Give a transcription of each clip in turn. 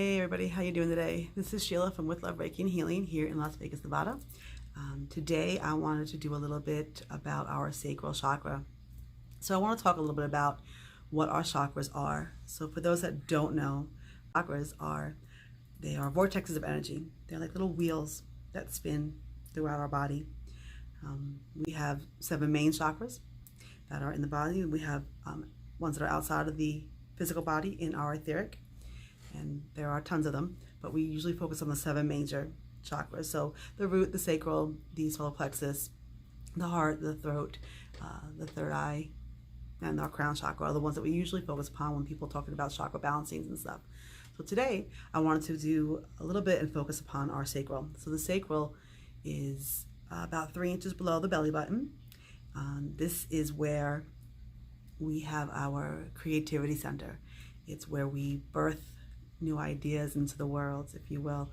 Hey everybody, how you doing today? This is Sheila from With Love Reiki and Healing here in Las Vegas, Nevada. Today I wanted to do a little bit about our sacral chakra. So I want to talk a little bit about what our chakras are. So for those that don't know, they are vortexes of energy. They're like little wheels that spin throughout our body. We have 7 main chakras that are in the body. We have ones that are outside of the physical body in our etheric, and there are tons of them, but we usually focus on the 7 major chakras. So the root, the sacral, the solar plexus, the heart, the throat, the third eye, and our crown chakra are the ones that we usually focus upon when people are talking about chakra balancings and stuff. So today I wanted to do a little bit and focus upon our sacral. So the sacral is about 3 inches below the belly button. This is where we have our creativity center. It's where we birth new ideas into the world, if you will.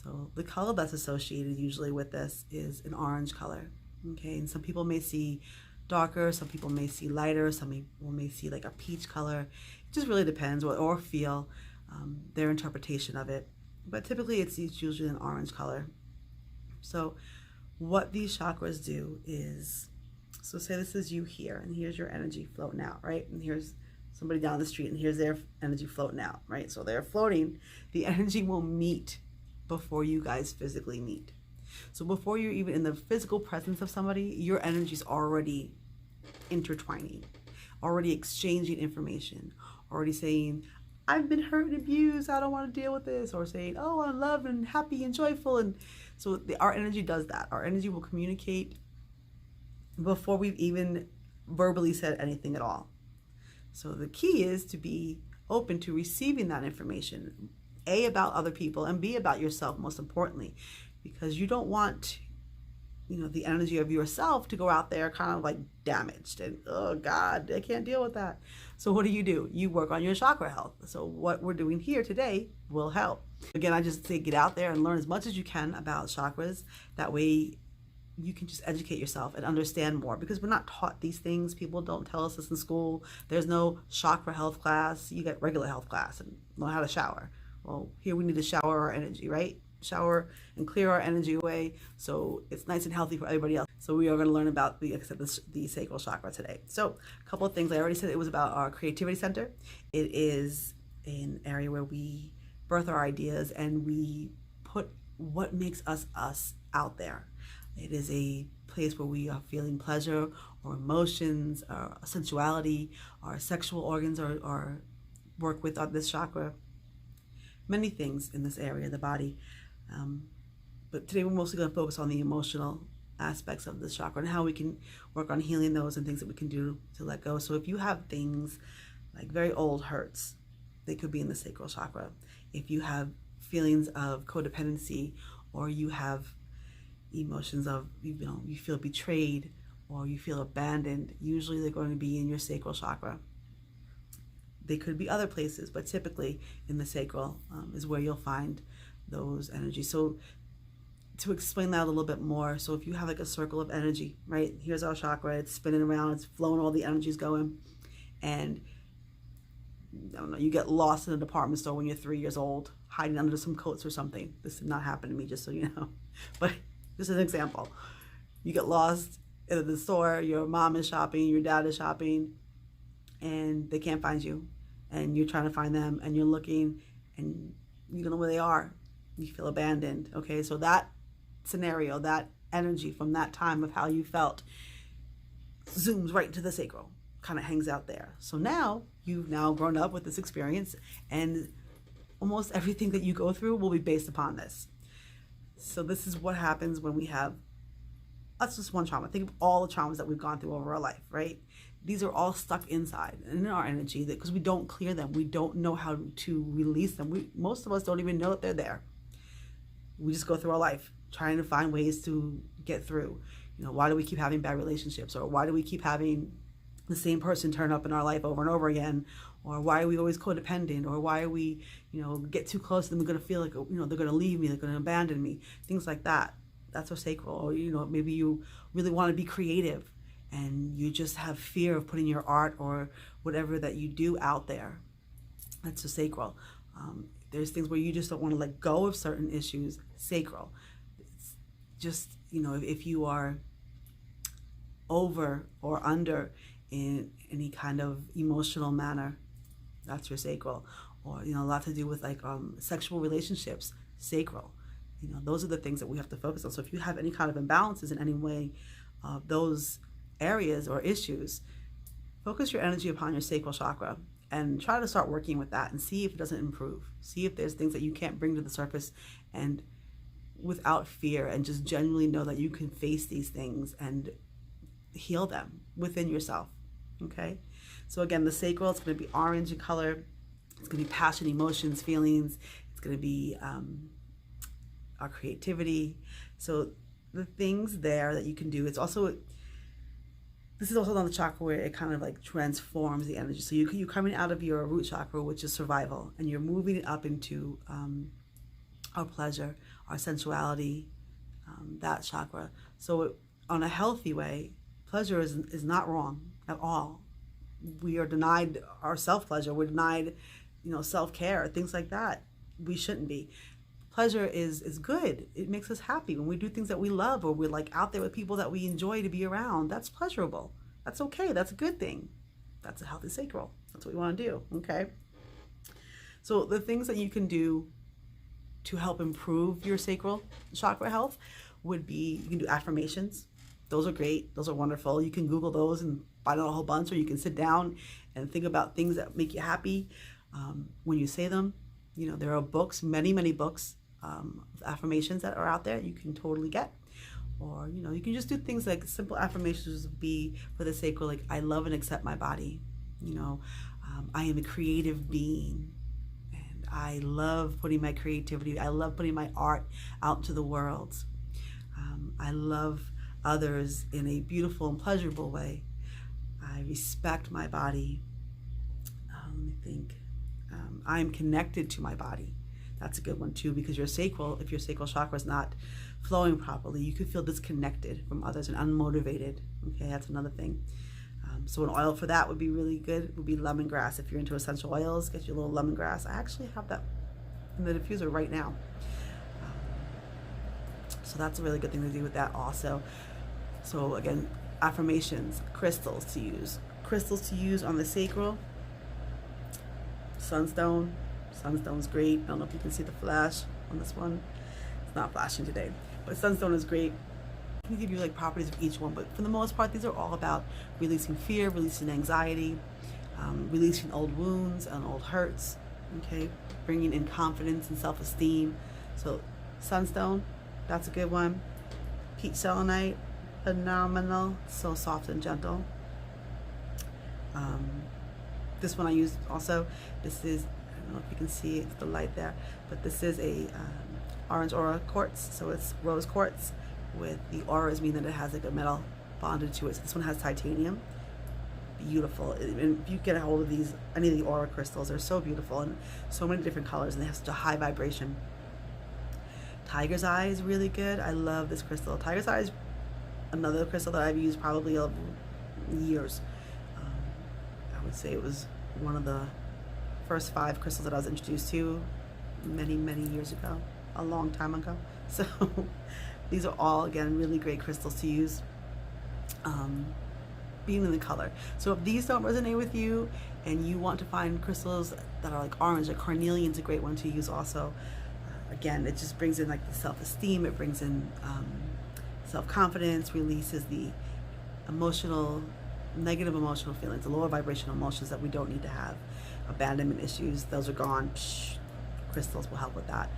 So the color that's associated usually with this is an orange color. Okay, and some people may see darker, some people may see lighter, some people may see like a peach color. It just really depends, or feel their interpretation of it. But typically it's usually an orange color. So what these chakras do is, so say this is you here, and here's your energy floating out, right? And here's somebody down the street, and here's their energy floating out, right? So they're floating. The energy will meet before you guys physically meet. So before you're even in the physical presence of somebody, your energy's already intertwining, already exchanging information, already saying, I've been hurt and abused, I don't want to deal with this, or saying, oh, I'm loved and happy and joyful. And so our energy does that. Our energy will communicate before we've even verbally said anything at all. So the key is to be open to receiving that information, A, about other people, and B, about yourself, most importantly, because you don't want, the energy of yourself to go out there kind of like damaged and, oh God, I can't deal with that. So what do? You work on your chakra health. So what we're doing here today will help. Again, I just say get out there and learn as much as you can about chakras. That way you can just educate yourself and understand more, because we're not taught these things. People don't tell us this in school. There's no chakra health class. You get regular health class and learn how to shower. Well, here we need to shower our energy, right? Shower and clear our energy away so it's nice and healthy for everybody else. So we are going to learn about the sacral chakra today. So a couple of things. I already said it was about our creativity center. It is an area where we birth our ideas and we put what makes us us out there. It is a place where we are feeling pleasure or emotions or sensuality. Our sexual organs are work with this chakra. Many things in this area of the body. But today we're mostly going to focus on the emotional aspects of this chakra and how we can work on healing those and things that we can do to let go. So if you have things like very old hurts, they could be in the sacral chakra. If you have feelings of codependency, or you have emotions of, you feel betrayed or you feel abandoned, usually they're going to be in your sacral chakra. They could be other places, but typically in the sacral is where you'll find those energies. So to explain that a little bit more, so if you have like a circle of energy, right? Here's our chakra, it's spinning around, it's flowing, all the energy's going, and I don't know, you get lost in a department store when you're 3 years old, hiding under some coats or something. This did not happen to me, just so you know. But just an example. You get lost in the store, your mom is shopping, your dad is shopping, and they can't find you. And you're trying to find them, and you're looking, and you don't know where they are. You feel abandoned. Okay, so that scenario, that energy from that time of how you felt, zooms right into the sacral, kind of hangs out there. So now, you've now grown up with this experience, and almost everything that you go through will be based upon this. So this is what happens when we have, that's just one trauma. Think of all the traumas that we've gone through over our life, right? These are all stuck inside and in our energy because we don't clear them. We don't know how to release them. Most of us don't even know that they're there. We just go through our life trying to find ways to get through. Why do we keep having bad relationships? Or why do we keep having the same person turn up in our life over and over again? Or why are we always codependent? Or why are we, get too close and we're going to feel like, they're going to leave me, they're going to abandon me, things like that. That's our sacral. Or, maybe you really want to be creative and you just have fear of putting your art or whatever that you do out there. That's the sacral. there's things where you just don't want to let go of certain issues, sacral. It's just, if you are over or under in any kind of emotional manner, that's your sacral. Or, a lot to do with like sexual relationships, sacral. Those are the things that we have to focus on. So if you have any kind of imbalances in any way of those areas or issues, focus your energy upon your sacral chakra and try to start working with that and see if it doesn't improve. See if there's things that you can't bring to the surface, and without fear, and just genuinely know that you can face these things and heal them within yourself. Okay? So again, the sacral, it's going to be orange in color. It's going to be passion, emotions, feelings. It's going to be our creativity. So the things there that you can do, this is also on the chakra where it kind of like transforms the energy. So you're coming out of your root chakra, which is survival, and you're moving it up into our pleasure, our sensuality, that chakra. So on a healthy way, pleasure is not wrong at all. We are denied our self-pleasure. We're denied, self-care, things like that. We shouldn't be. Pleasure is good. It makes us happy when we do things that we love, or we're like out there with people that we enjoy to be around. That's pleasurable. That's okay. That's a good thing. That's a healthy sacral. That's what we want to do. Okay. So the things that you can do to help improve your sacral chakra health would be, you can do affirmations. Those are great. Those are wonderful. You can Google those and find out a whole bunch, or you can sit down and think about things that make you happy when you say them. There are books, many, many books, affirmations that are out there you can totally get. Or, you can just do things like simple affirmations would be for the sacral, like, I love and accept my body. I am a creative being, and I love putting my creativity, I love putting my art out into the world. I love others in a beautiful and pleasurable way. I respect my body. Let me think. I am connected to my body. That's a good one too, because if your sacral chakra is not flowing properly, you could feel disconnected from others and unmotivated. Okay, that's another thing. So an oil for that would be really good. It would be lemongrass. If you're into essential oils, get you a little lemongrass. I actually have that in the diffuser right now. So that's a really good thing to do with that also. So again, affirmations, crystals to use. Crystals to use on the sacral. Sunstone. Sunstone's great. I don't know if you can see the flash on this one. It's not flashing today, but sunstone is great. I can give you like properties of each one, but for the most part, these are all about releasing fear, releasing anxiety, releasing old wounds and old hurts. Okay, bringing in confidence and self-esteem. So sunstone, that's a good one. Peach selenite, phenomenal. So soft and gentle. This one I use also. This is, I don't know if you can see it, the light there, but this is a orange aura quartz. So it's rose quartz with the auras, meaning that it has like a metal bonded to it. So this one has titanium. Beautiful. And if you get a hold of these, any of the aura crystals, they're so beautiful and so many different colors, and they have such a high vibration. Tiger's eye is really good. I love this crystal. Tiger's eye is another crystal that I've used probably over years. I would say it was one of the first 5 crystals that I was introduced to many, many years ago, a long time ago. So these are all, again, really great crystals to use, being in the color. So if these don't resonate with you and you want to find crystals that are like orange, like carnelian's a great one to use also. Again, it just brings in like the self-esteem, it brings in self-confidence, releases the negative emotional feelings, the lower vibrational emotions that we don't need to have. Abandonment issues, those are gone. Crystals will help with that.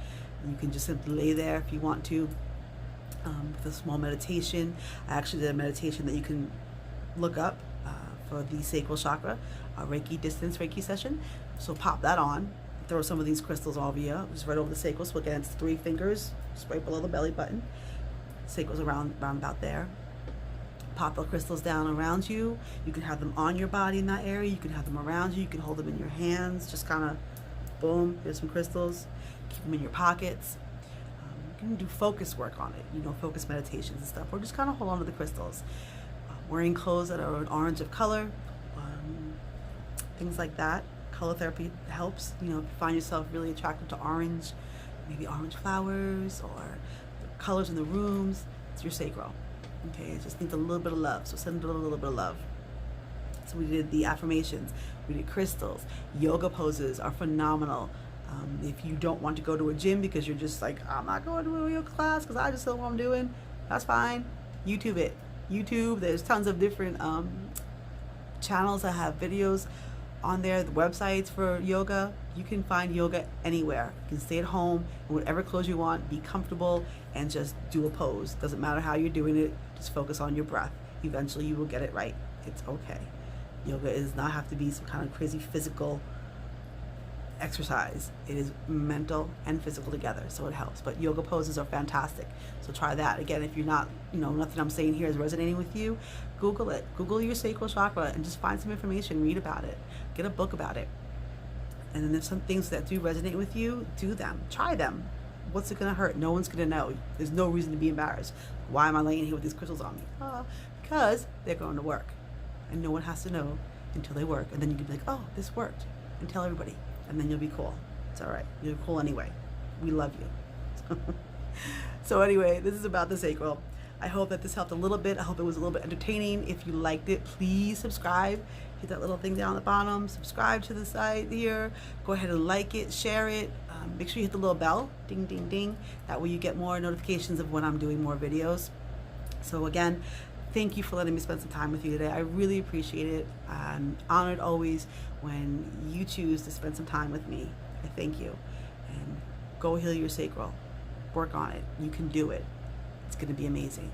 And you can just simply lay there if you want to with a small meditation. I actually did a meditation that you can look up for the sacral chakra, a Reiki distance Reiki session. So pop that on, throw some of these crystals over you, just right over the sacral. So again, it's 3 fingers, just right below the belly button. Sacral's around about there. Pop the crystals down around you. You can have them on your body in that area. You can have them around you. You can hold them in your hands. Just kind of, boom, here's some crystals. Keep them in your pockets. You can do focus work on it, focus meditations and stuff, or just kind of hold on to the crystals. Wearing clothes that are an orange of color, things like that. color therapy helps. You know, if you find yourself really attracted to orange, maybe orange flowers or the colors in the rooms, it's your sacral. Okay, it just needs a little bit of love. So send it a little bit of love. So we did the affirmations, we did crystals, yoga poses are phenomenal. If you don't want to go to a gym because you're just like, I'm not going to a yoga class because I just don't know what I'm doing, that's fine. YouTube it. YouTube, there's tons of different channels that have videos on there, the websites for yoga. You can find yoga anywhere. You can stay at home in whatever clothes you want, be comfortable, and just do a pose. Doesn't matter how you're doing it, just focus on your breath. Eventually you will get it right. It's okay. Yoga does not have to be some kind of crazy physical exercise. It is mental and physical together, so it helps. But yoga poses are fantastic, so try that. Again, if you're not, nothing I'm saying here is resonating with you, Google it. Google your sacral chakra and just find some information, read about it, get a book about it. And then there's some things that do resonate with you, do them, try them. What's it gonna hurt? No one's gonna know. There's no reason to be embarrassed. Why am I laying here with these crystals on me? Because they're going to work, and no one has to know until they work. And then you can be like, oh, this worked, and tell everybody. And then you'll be cool. It's all right. You're cool anyway. We love you. So anyway, this is about the sacral. I hope that this helped a little bit. I hope it was a little bit entertaining. If you liked it, please subscribe. Hit that little thing down at the bottom. Subscribe to the site here. Go ahead and like it, share it. Make sure you hit the little bell. Ding, ding, ding. That way you get more notifications of when I'm doing more videos. So again, thank you for letting me spend some time with you today. I really appreciate it. I'm honored always when you choose to spend some time with me. I thank you. And go heal your sacral. Work on it. You can do it. It's going to be amazing.